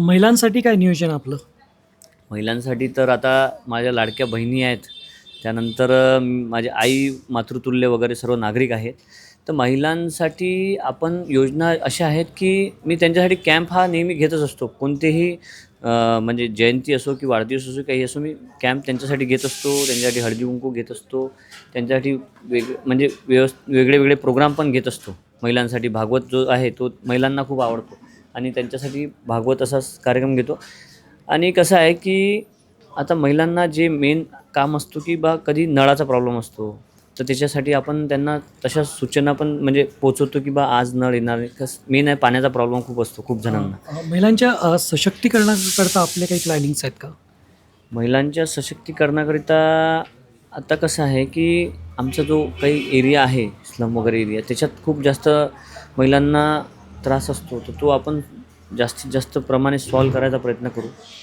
महिलांसाठी काय नियोजन आपलं? महिलांसाठी तर आता माझ्या लाडक्या बहिणी आहेत. त्यानंतर माझी आई, मातृतुल्य वगैरे सर्व नागरिक आहेत. तर महिलांसाठी आपण योजना अशा आहेत, की मी त्यांच्यासाठी कॅम्प हा नेहमी घेतच असतो. कोणतेही म्हणजे जयंती असो की वाढदिवस असो, काही असो, मी कॅम्प त्यांच्यासाठी घेत असतो. त्यांच्यासाठी हळदी-कुंकू घेत असतो. त्यांच्यासाठी म्हणजे वेगळे-वेगळे प्रोग्राम पण घेत असतो. महिलांसाठी भागवत जो आहे, तो महिलांना खूप आवडतो आणि त्यांच्यासाठी भागवत असाच कार्यक्रम घेतो. आणि कसं आहे, की आता महिलांना जे मेन काम असतो, की कधी नळाचा प्रॉब्लेम असतो. तर त्याच्यासाठी आपण त्यांना तशा सूचना पण म्हणजे पोहोचवतो, की आज नळ येणार नाही. मेन आहे पाण्याचा प्रॉब्लेम खूप असतो खूप जणांना. महिलांच्या सशक्तीकरणाकरता आपले काही प्लॅनिंग्स आहेत का? महिलांच्या सशक्तीकरणाकरिता आता कसं आहे, की आमचा जो काही एरिया आहे, स्लम वगैरे एरिया, त्याच्यात खूप जास्त महिलांना त्रास असतो. तर तो आपण जास्तीत जास्त प्रमाणे सॉल्व्ह करायचा प्रयत्न करू.